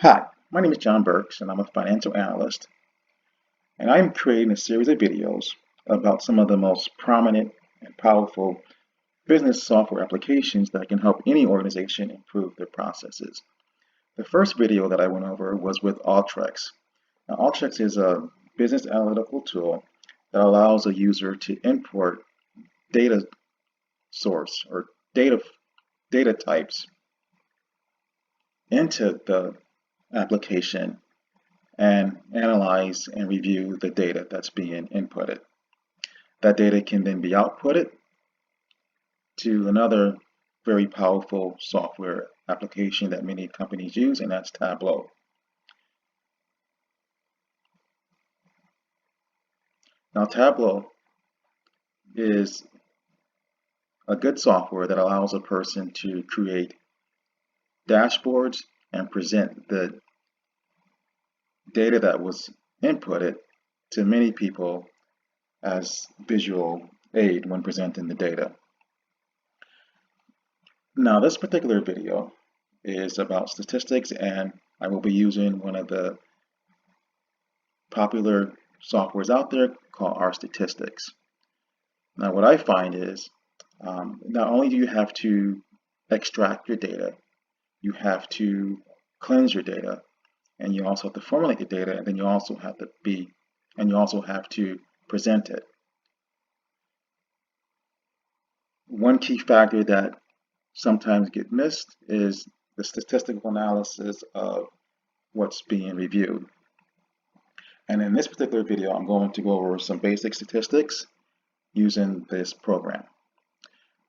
Hi, my name is John Burks, and I'm a financial analyst, and I'm creating a series of videos about some of the most prominent and powerful business software applications that can help any organization improve their processes. The first video that I went over was with Alteryx. Now, Alteryx is a business analytical tool that allows a user to import data source or data data types into the application and analyze and review the data that's being inputted. That data can then be outputted to another very powerful software application that many companies use, and that's Tableau. Now, Tableau is a good software that allows a person to create dashboards and present the data that was inputted to many people as visual aid when presenting the data. Now, this particular video is about statistics, and I will be using one of the popular softwares out there called RStatistics. Now, what I find is not only do you have to extract your data, you have to cleanse your data, and you also have to formulate the data, and then you also have to present it. One key factor that sometimes get missed is the statistical analysis of what's being reviewed. And in this particular video, I'm going to go over some basic statistics using this program.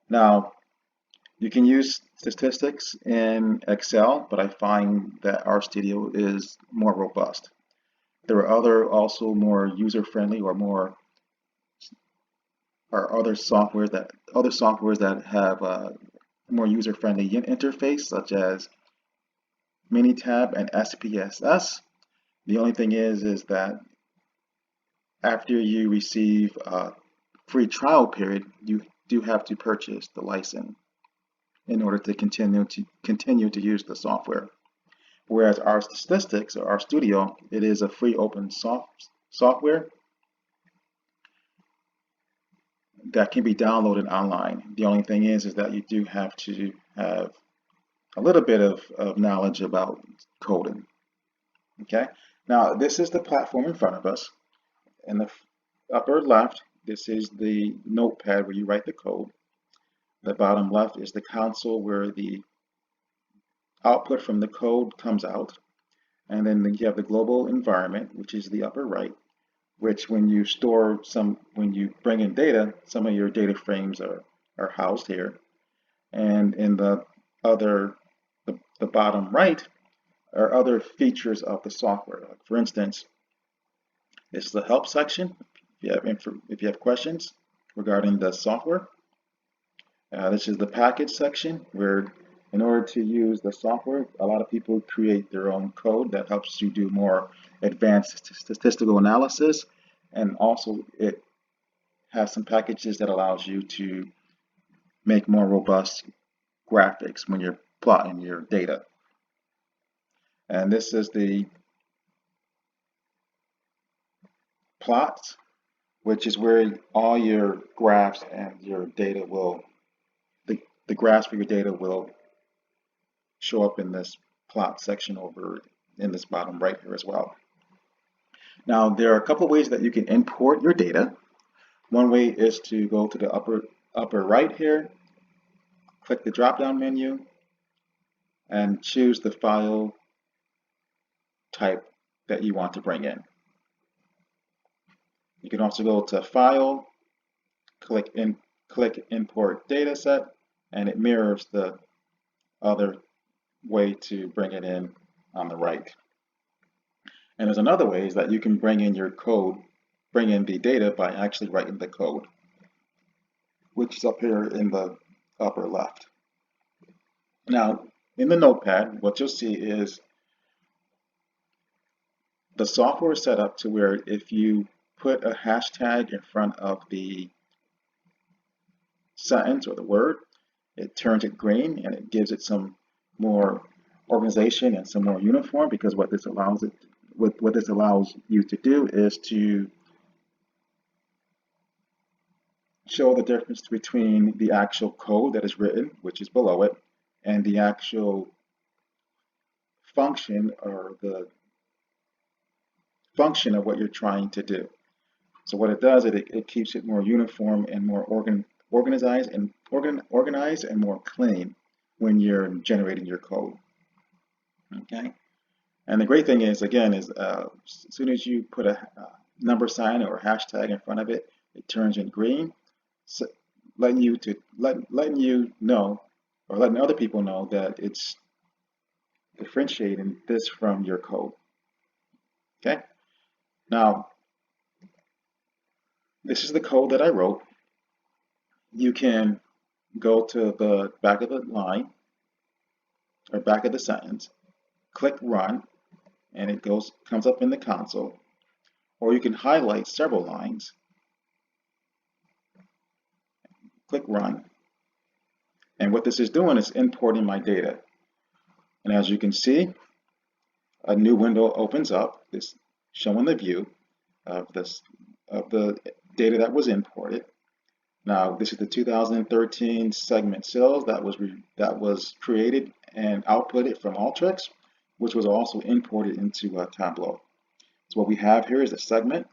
Now, you can use statistics in Excel, but I find that RStudio is more robust. There are also more user-friendly or other softwares that have a more user-friendly interface, such as Minitab and SPSS. The only thing is that after you receive a free trial period, you do have to purchase the license in order to continue to use the software. Whereas RStatistics or RStudio, it is a free open software that can be downloaded online. The only thing is that you do have to have a little bit of knowledge about coding. Okay, now this is the platform in front of us. In the upper left, this is the notepad where you write the code. The bottom left is the console where the output from the code comes out. And then you have the global environment, which is the upper right, which when you bring in data, some of your data frames are housed here. And in the bottom right are other features of the software. Like for instance, this is the help section. If you have questions regarding the software. This is the package section where in order to use the software, a lot of people create their own code that helps you do more advanced statistical analysis. And also it has some packages that allows you to make more robust graphics when you're plotting your data. And this is the plots, which is where all your graphs and your data the graphs for your data will show up in this plot section over in this bottom right here as well. Now, there are a couple of ways that you can import your data. One way is to go to the upper right here, click the drop-down menu, and choose the file type that you want to bring in. You can also go to File, click Import Dataset, and it mirrors the other way to bring it in on the right. And there's another way is that you can bring in your code, bring in the data by actually writing the code, which is up here in the upper left. Now, in the notepad, what you'll see is the software is set up to where if you put a hashtag in front of the sentence or the word, it turns it green and it gives it some more organization and some more uniform, because what this allows you to do is to show the difference between the actual code that is written, which is below it, and the actual function or the function of what you're trying to do. So what it does, it keeps it more uniform and more organized and more clean when you're generating your code. Okay. And the great thing is, again, is as soon as you put a number sign or a hashtag in front of it, it turns in green, so letting you know, or letting other people know that it's differentiating this from your code. Okay. Now, this is the code that I wrote. You can go to the back of the line or back of the sentence, click run, and it comes up in the console. Or you can highlight several lines, click run, and what this is doing is importing my data. And as you can see, a new window opens up, this showing the view of the data that was imported. Now, this is the 2013 segment sales that was created and outputted from Alteryx, which was also imported into Tableau. So what we have here is the segment,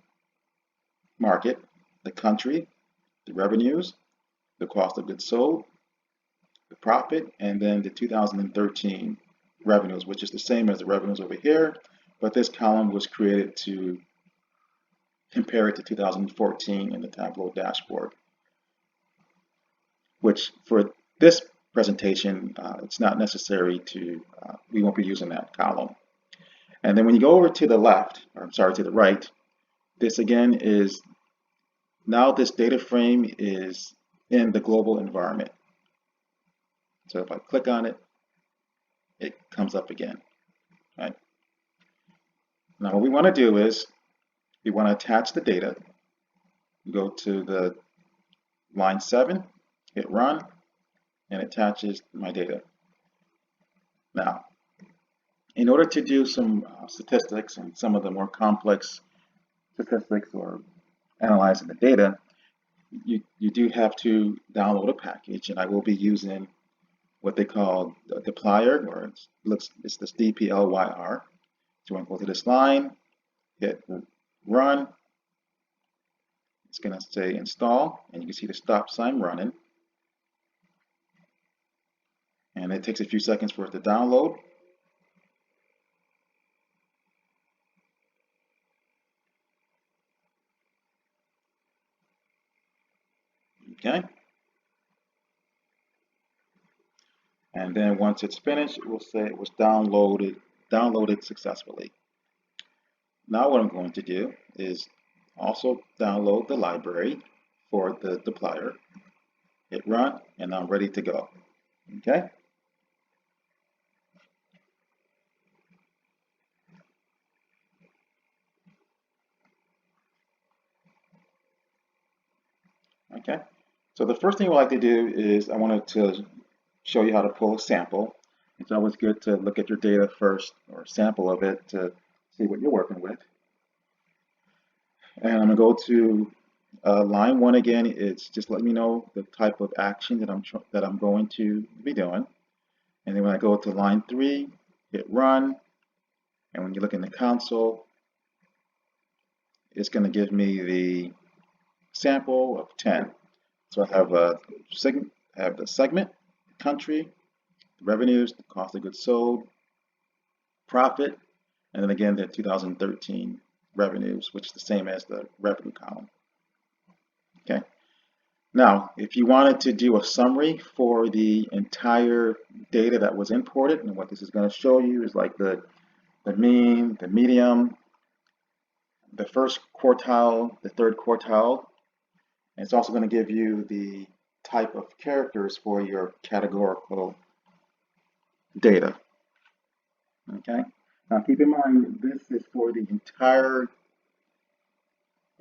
market, the country, the revenues, the cost of goods sold, the profit, and then the 2013 revenues, which is the same as the revenues over here, but this column was created to compare it to 2014 in the Tableau dashboard, which for this presentation, it's not necessary we won't be using that column. And then when you go over to the left, or I'm sorry, to the right, this again is, now this data frame is in the global environment. So if I click on it, it comes up again, right? Now what we want to do is, we want to attach the data. Go to the line 7, hit run, and it attaches my data. Now, in order to do some statistics and some of the more complex statistics or analyzing the data, you do have to download a package, and I will be using what they call the dplyr, or it's this dplyr. So I'm going to go to this line, hit run. It's going to say install, and you can see the stop sign running. And it takes a few seconds for it to download. Okay. And then once it's finished, it will say it was downloaded successfully. Now what I'm going to do is also download the library for the dplyr, hit run, and I'm ready to go. Okay. Okay. So the first thing we like to do is I wanted to show you how to pull a sample. It's always good to look at your data first, or a sample of it, to see what you're working with. And I'm going to go to line 1 again. It's just letting me know the type of action that I'm going to be doing. And then when I go to line 3, hit run, and when you look in the console, it's going to give me the sample of 10. So I have the segment, country, the revenues, the cost of goods sold, profit, and then again the 2013 revenues, which is the same as the revenue column. Okay. Now, if you wanted to do a summary for the entire data that was imported, and what this is going to show you is like the mean, the medium, the first quartile, the third quartile. And it's also going to give you the type of characters for your categorical data. Okay. Now keep in mind, this is for the entire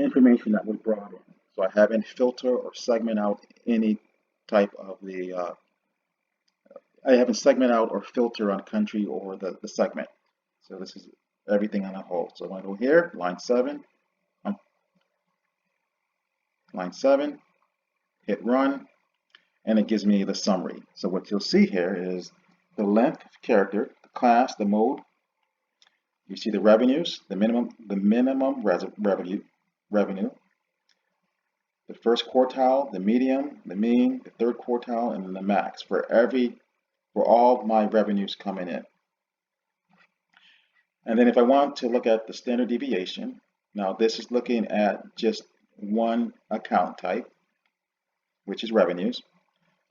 information that was brought in. So I haven't filtered or segment out any type of the I haven't segment out or filter on country or the segment. So this is everything on a whole. So I want to go here, um, line 7, hit run, and it gives me the summary. So what you'll see here is the length of character, the class, the mode. You see the revenues, the minimum revenue, the first quartile, the medium, the mean, the third quartile, and then the max for all my revenues coming in. And then if I want to look at the standard deviation, now this is looking at just one account type, which is revenues.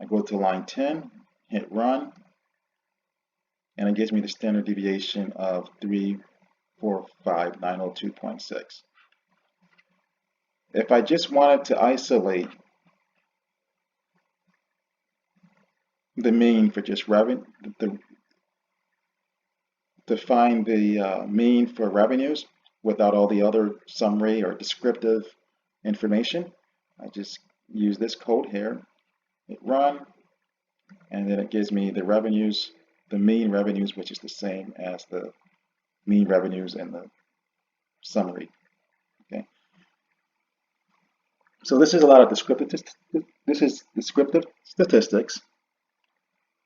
I go to line 10, hit run, and it gives me the standard deviation of 345,902.6. If I just wanted to isolate the mean for just revenue, to find the mean for revenues without all the other summary or descriptive information, I just use this code here, hit run, and then it gives me the revenues, the mean revenues, which is the same as the mean revenues in the summary. Okay. So this is a lot of descriptive statistics,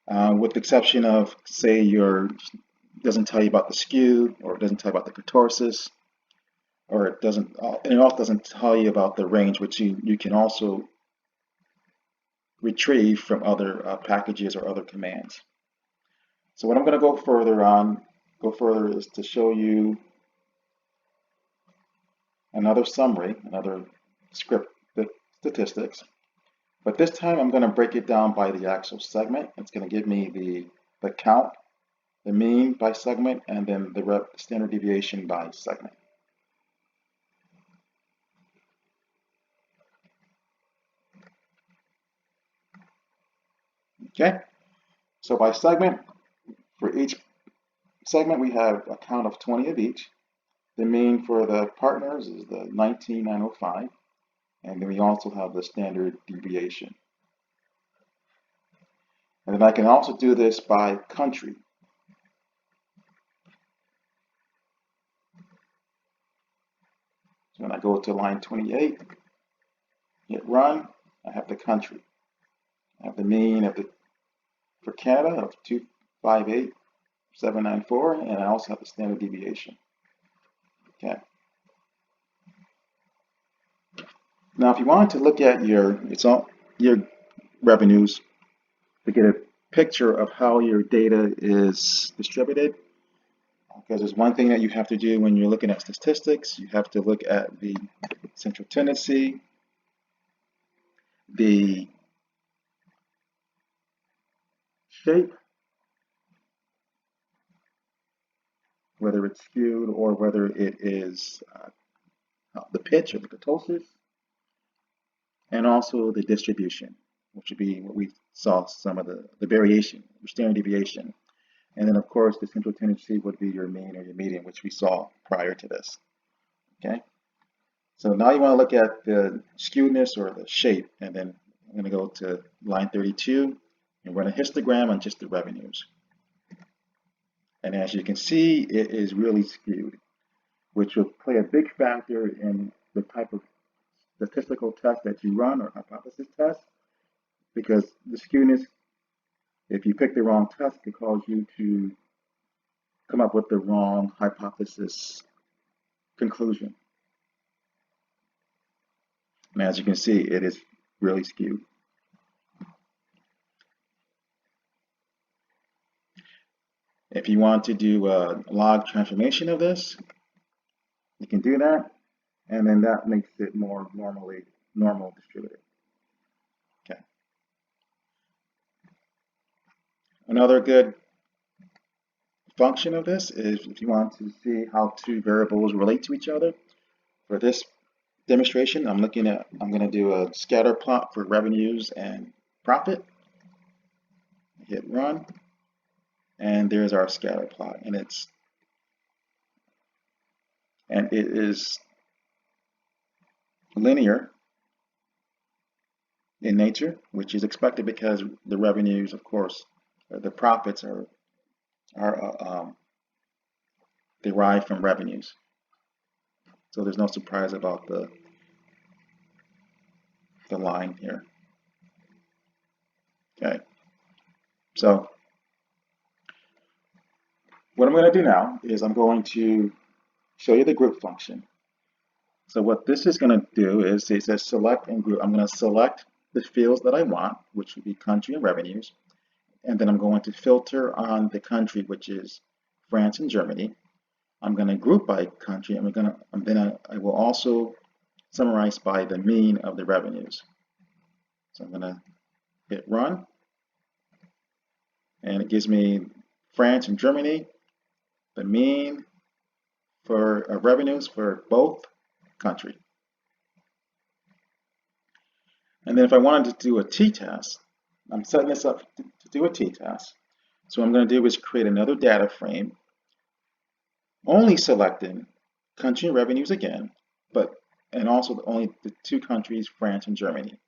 with the exception of, say, doesn't tell you about the skew, or it doesn't tell you about the kurtosis, or it also doesn't tell you about the range, which you can also retrieve from other packages or other commands. So what I'm going to go further is to show you another summary, another script statistics, but this time I'm going to break it down by the actual segment. It's going to give me the count, the mean by segment, and then the standard deviation by segment. Okay, so by segment, for each segment we have a count of 20 of each. The mean for the partners is the 19,905, and then we also have the standard deviation. And then I can also do this by country. So when I go to line 28, hit run, I have the country. I have the mean for Canada of 258,794, and I also have the standard deviation. Okay. Now, if you wanted to look at your revenues to get a picture of how your data is distributed, because there's one thing that you have to do when you're looking at statistics. You have to look at the central tendency, the shape, whether it's skewed or whether it is the pitch or the kurtosis, and also the distribution, which would be what we saw some of the variation, the standard deviation. And then, of course, the central tendency would be your mean or your median, which we saw prior to this. Okay. So now you want to look at the skewness or the shape, and then I'm going to go to line 32 and run a histogram on just the revenues. And as you can see, it is really skewed, which will play a big factor in the type of statistical test that you run or hypothesis test, because the skewness, if you pick the wrong test, could cause you to come up with the wrong hypothesis conclusion. And as you can see, it is really skewed. If you want to do a log transformation of this, you can do that, and then that makes it more normal distributed. Okay. Another good function of this is if you want to see how two variables relate to each other. For this demonstration, I'm going to do a scatter plot for revenues and profit. Hit run, and there's our scatter plot, and it is linear in nature, which is expected because the revenues, of course, the profits are derived from revenues. So there's no surprise about the line here. Okay, so what I'm going to do now is I'm going to show you the group function. So what this is going to do is it says select and group. I'm going to select the fields that I want, which would be country and revenues, and then I'm going to filter on the country, which is France and Germany. I'm going to group by country, and I will also summarize by the mean of the revenues. So I'm going to hit run, and it gives me France and Germany, the mean for revenues for both country. And then if I wanted to do a t-test, I'm setting this up to do a t-test. So what I'm going to do is create another data frame, only selecting country revenues again, and also only the two countries, France and Germany.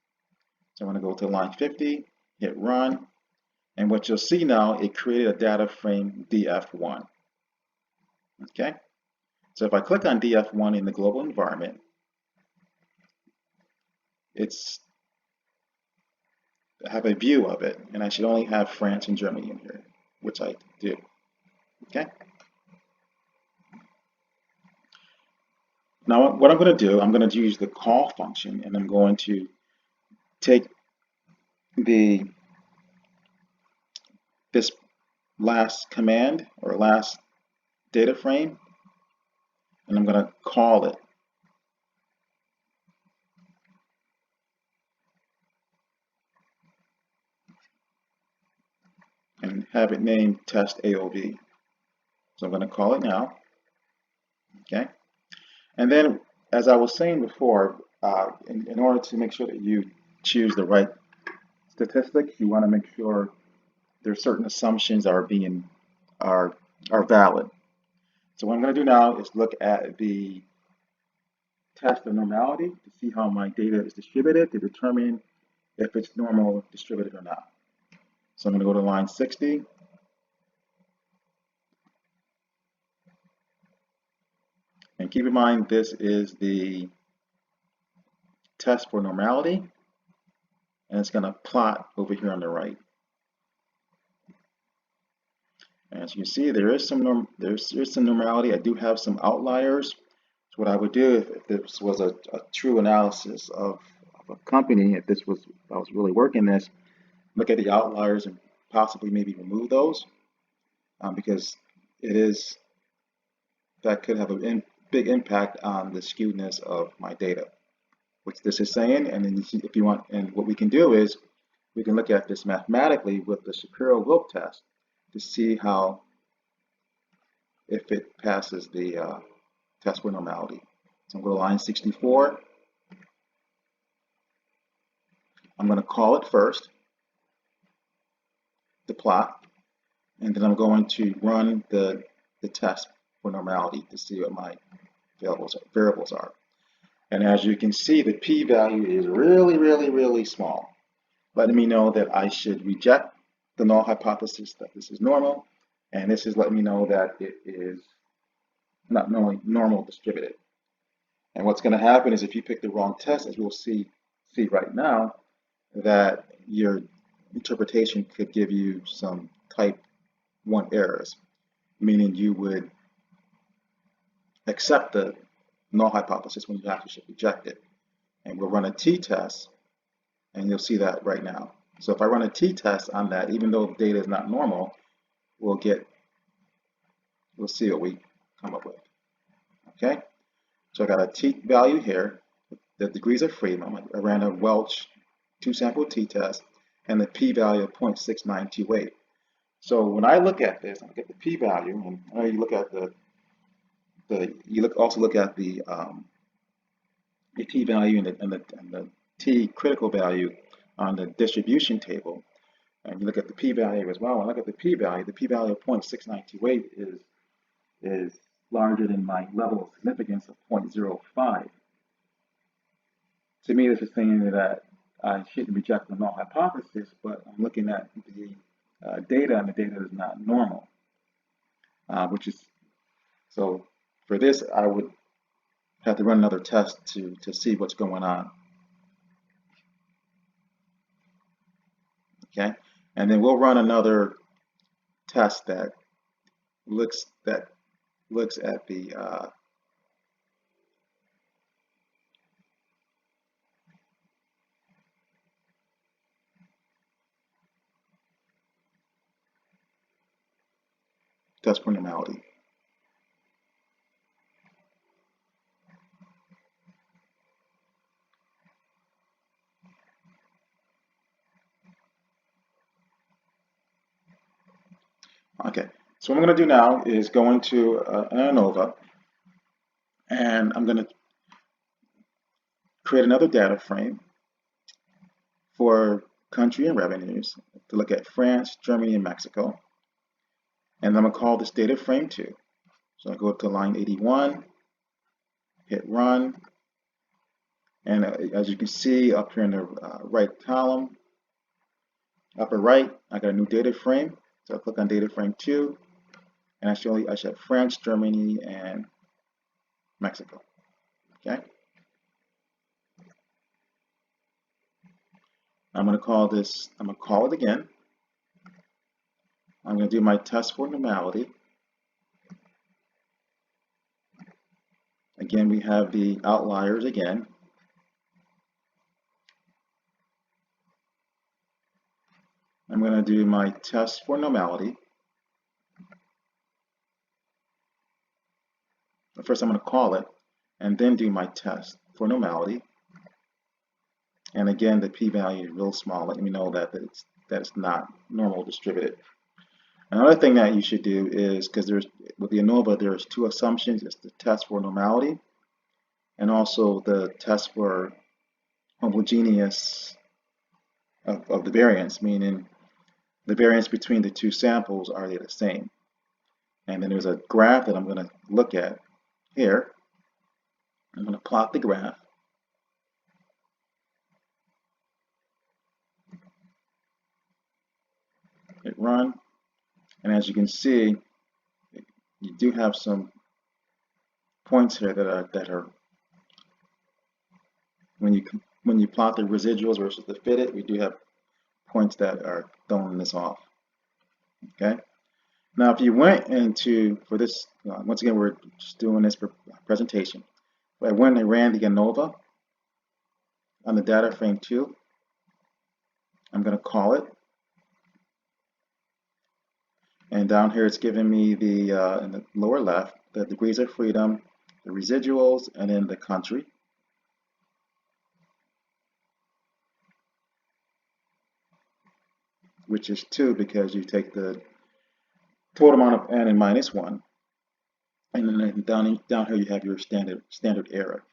So I'm going to go to line 50, hit run, and what you'll see now, it created a data frame DF1. Okay, so if I click on DF1 in the global environment, I have a view of it, and I should only have France and Germany in here, which I do. Okay. Now what I'm going to do, I'm going to use the call function, and I'm going to take this last command or last data frame, and I'm going to call it. And have it named test AOV. So I'm going to call it now. Okay. And then, as I was saying before, in order to make sure that you choose the right statistics, you want to make sure there's certain assumptions are valid. So what I'm going to do now is look at the test of normality to see how my data is distributed to determine if it's normal distributed or not. So I'm going to go to line 60. And keep in mind, this is the test for normality, and it's going to plot over here on the right. And as you can see, there is some normality. I do have some outliers. So what I would do if this was a true analysis of a company, if I was really working this, look at the outliers and possibly maybe remove those, because that could have a big impact on the skewedness of my data, which this is saying. And then if you want, and what we can do is we can look at this mathematically with the Shapiro-Wilk test to see if it passes the test for normality. So I'm going to line 64. I'm going to call it first, the plot, and then I'm going to run the test for normality to see what my variables are. And as you can see, the p-value is really, really, really small, letting me know that I should reject the null hypothesis that this is normal, and this is letting me know that it is not normal distributed. And what's going to happen is if you pick the wrong test, as we'll see right now, that your interpretation could give you some type 1 errors, meaning you would accept the null hypothesis when you actually should reject it. And we'll run a t-test, and you'll see that right now. So if I run a t-test on that, even though the data is not normal, we'll see what we come up with. Okay, so I got a t-value here. The degrees of freedom. I ran a Welch 2-sample t-test, and the p-value of 0.6928. So when I look at this, I look at the p-value, and you look at also look at the t-value and the t critical value on the distribution table, and you look at the p-value as well. When I look at the p-value of 0.6928 is larger than my level of significance of 0.05. To me, this is saying that I shouldn't reject the null hypothesis, but I'm looking at data, and the data is not normal, which is so. For this, I would have to run another test to see what's going on. Okay, and then we'll run another test that looks at the test for normality. Okay, so what I'm going to do now is go into ANOVA, and I'm going to create another data frame for country and revenues to look at France, Germany, and Mexico. And I'm going to call this data frame 2. So I go up to line 81, hit run, and as you can see up here in the right column, upper right, I got a new data frame. So I click on data frame 2, and I should have France, Germany, and Mexico. Okay. I'm going to call it again. I'm going to do my test for normality. Again, we have the outliers again. I'm going to do my test for normality. But first, I'm going to call it and then do my test for normality. And again, the p-value is real small, letting me know that it's not normal distributed. Another thing that you should do is, because with the ANOVA, there's two assumptions. It's the test for normality and also the test for homogeneous of the variance, meaning the variance between the two samples, are they the same? And then there's a graph that I'm going to look at here. I'm going to plot the graph. Hit run. And as you can see, you do have some points here that are when you plot the residuals versus the fitted, we do have points that are throwing this off. Okay. Now, if you went into for this, once again, we're just doing this for presentation. But I went and ran the ANOVA on the data frame 2. I'm going to call it. And down here, it's giving me the in the lower left, the degrees of freedom, the residuals, and then the country. Which is 2 because you take the total amount of n and minus 1. And then down here, you have your standard error.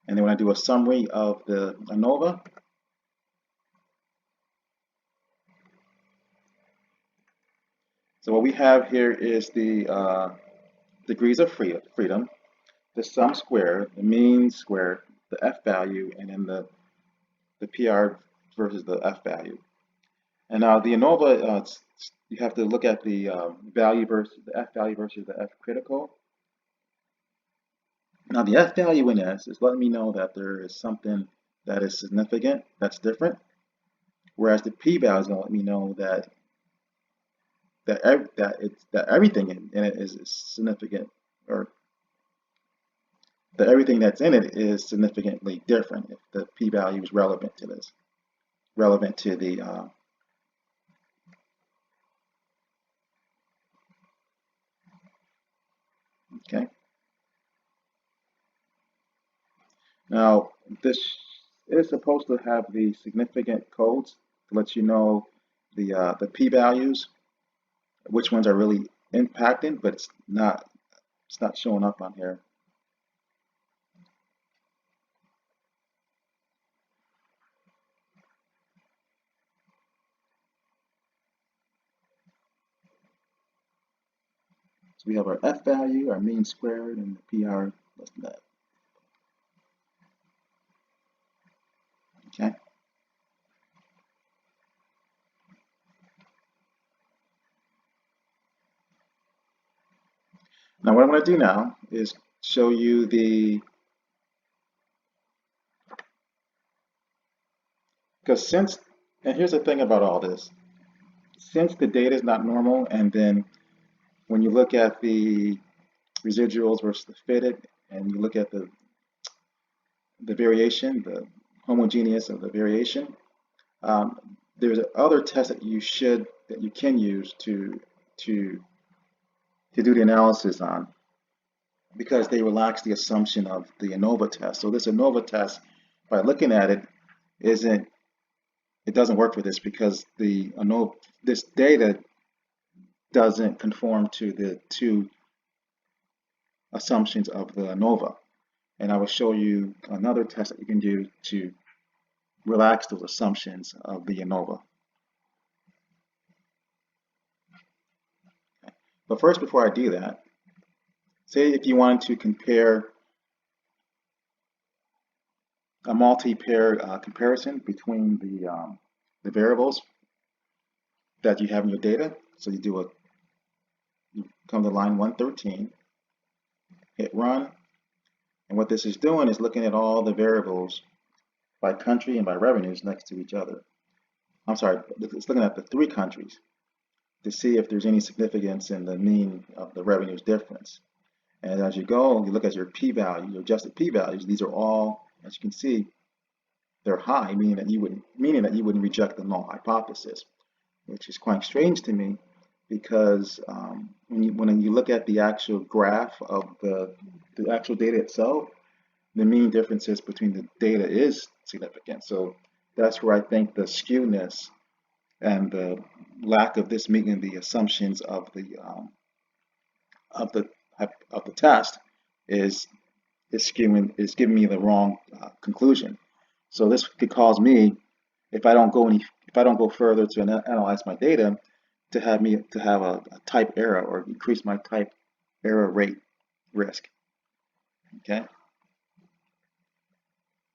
And then when I do a summary of the ANOVA, so what we have here is the degrees of freedom, the sum squared, the mean squared, the f value, and then the PR versus the f value. And now the ANOVA, you have to look at the value versus the f value versus the f critical. Now the f value in S is letting me know that there is something that is significant, that's different, whereas the p value is going to let me know that everything in it is significant, or that everything that's in it is significantly different if the p value is relevant to this, relevant to the okay. Now this is supposed to have the significant codes to let you know the p values, which ones are really impacting, but it's not showing up on here. So we have our f value, our mean squared, and the PR less than that. Okay. Now what I'm going to do now is show you because since, and here's the thing about all this, since the data is not normal, and then when you look at the residuals versus the fitted, and you look at the variation, the homogeneous of the variation, um, there's other tests that you can use to to do the analysis on because they relax the assumption of the ANOVA test. So this ANOVA test, by looking at it, isn't it doesn't work for this because the ANOVA this data doesn't conform to the two assumptions of the ANOVA. And I will show you another test that you can do to relax those assumptions of the ANOVA. But first, before I do that, say if you wanted to compare a multi-pair comparison between the variables that you have in your data. So you come to line 113, hit run, and what this is doing is looking at all the variables by country and by revenues next to each other. I'm sorry, it's looking at the three countries to see if there's any significance in the mean of the revenues difference. And as you go, you look at your p-value, your adjusted p-values. These are all, as you can see, they're high, meaning that you wouldn't reject the null hypothesis, which is quite strange to me because when you look at the actual graph of the actual data itself, the mean differences between the data is significant. So that's where I think the skewness and the lack of this meeting the assumptions of the of the test is is giving me the wrong conclusion. So this could cause me, if I don't go further to analyze my data, to have a type error or increase my type error rate risk. Okay.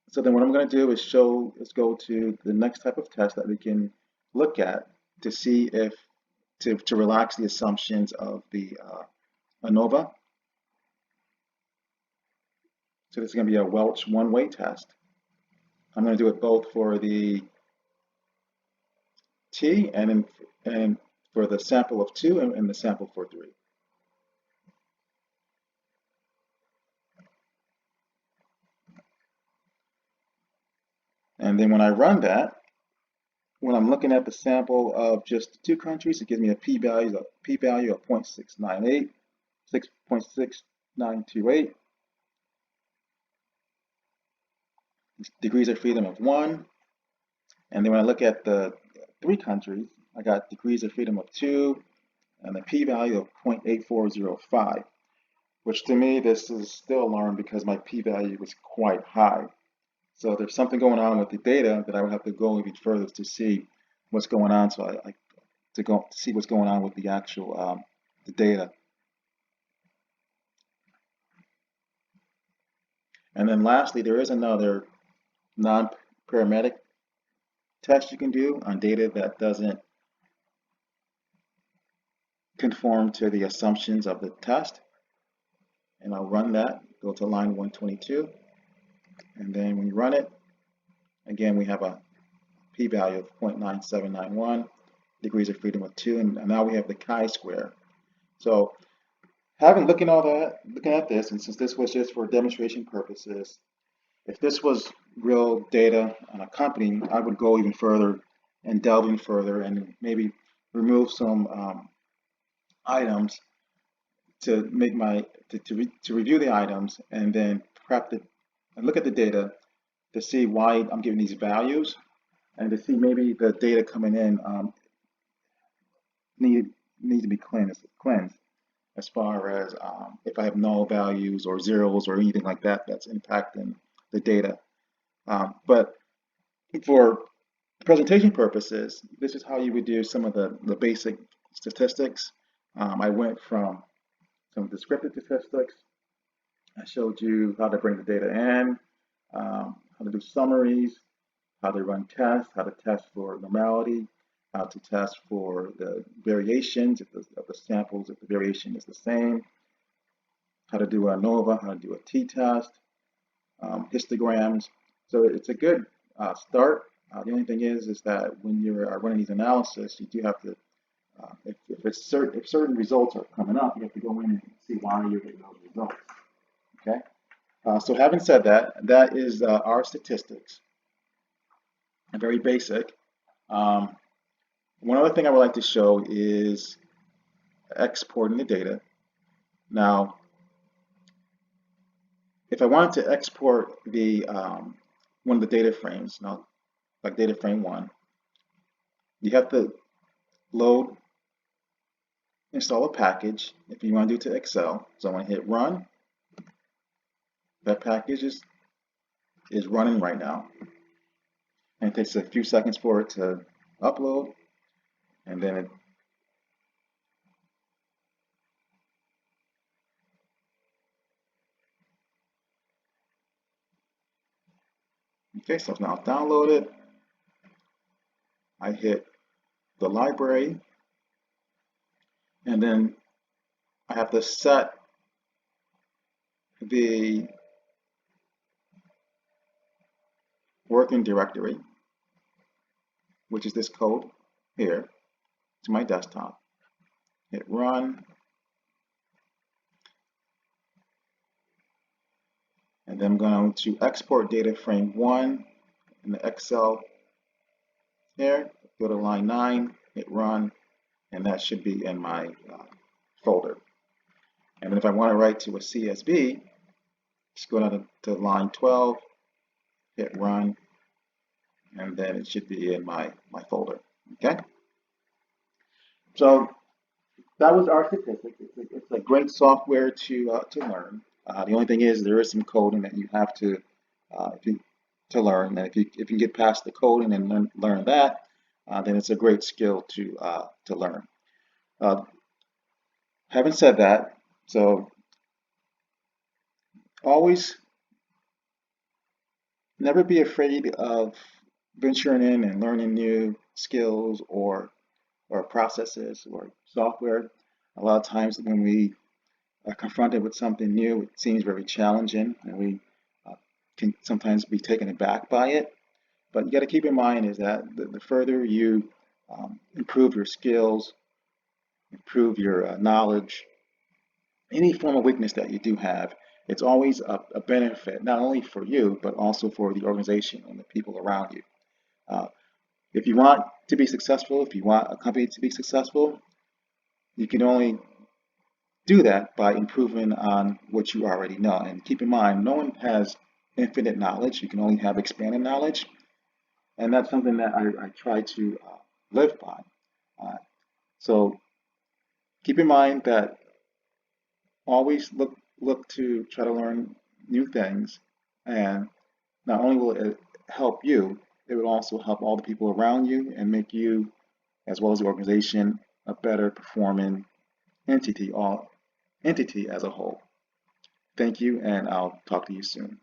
So then what I'm going to do is go to the next type of test that we can look at to see if to relax the assumptions of the ANOVA. So this is going to be a Welch one-way test. I'm going to do it both for the T and for the sample of 2 and the sample for 3. And then when I run that, when I'm looking at the sample of just 2 countries, it gives me a p-value of 0.698, 6.6928, degrees of freedom of 1. And then when I look at the 3 countries, I got degrees of freedom of 2 and a p-value of 0.8405, which to me this is still alarming because my p-value is quite high. So there's something going on with the data that I would have to go even further to see what's going on. So I to go see what's going on with the actual the data. And then lastly, there is another non-parametric test you can do on data that doesn't conform to the assumptions of the test. And I'll run that, go to line 122. And then when you run it, again, we have a p-value of 0.9791, degrees of freedom of 2, and now we have the chi-square. So looking at this, and since this was just for demonstration purposes, if this was real data on a company, I would go even further and delve in further and maybe remove some items to make to review the items and then and look at the data to see why I'm giving these values and to see maybe the data coming in need to be cleansed as far as if I have null values or zeros or anything like that that's impacting the data. But for presentation purposes, this is how you would do some of the basic statistics. I went from some descriptive statistics. I showed you how to bring the data in, how to do summaries, how to run tests, how to test for normality, how to test for the variations of the samples if the variation is the same. how to do a ANOVA, how to do a t-test, histograms. So it's a good start. The only thing is that when you're running these analysis, you do have to, if certain results are coming up, you have to go in and see why you're getting those results. Okay. So having said that, that is our statistics. Very basic. One other thing I would like to show is exporting the data. Now, if I wanted to export the one of the data frames, now like data frame 1, you have to load, install a package. If you want to do it to Excel, so I'm going to hit run. That package is running right now, and it takes a few seconds for it to upload, and then it okay, so it's now downloaded. I hit the library, and then I have to set the working directory, which is this code here, to my desktop. Hit run, and then I'm going to export data frame 1 in the Excel here. Go to line 9, hit run, and that should be in my folder. And then if I want to write to a CSV, just go down to line 12, hit run, and then it should be in my folder. Okay? So that was our statistics. It's a great software to learn. The only thing is there is some coding that you have to learn. And if you get past the coding and learn that, then it's a great skill to learn. Having said that, so always never be afraid of venturing in and learning new skills or processes or software. A lot of times when we are confronted with something new, it seems very challenging, and we can sometimes be taken aback by it. But you got to keep in mind is that the further you improve your skills, improve your knowledge, any form of weakness that you do have, it's always a benefit, not only for you, but also for the organization and the people around you. If you want to be successful, if you want a company to be successful, you can only do that by improving on what you already know. And keep in mind, no one has infinite knowledge. You can only have expanded knowledge. And that's something that I try to live by. So keep in mind that always look to try to learn new things, and not only will it help you, it will also help all the people around you and make you, as well as the organization, a better performing entity as a whole. Thank you, and I'll talk to you soon.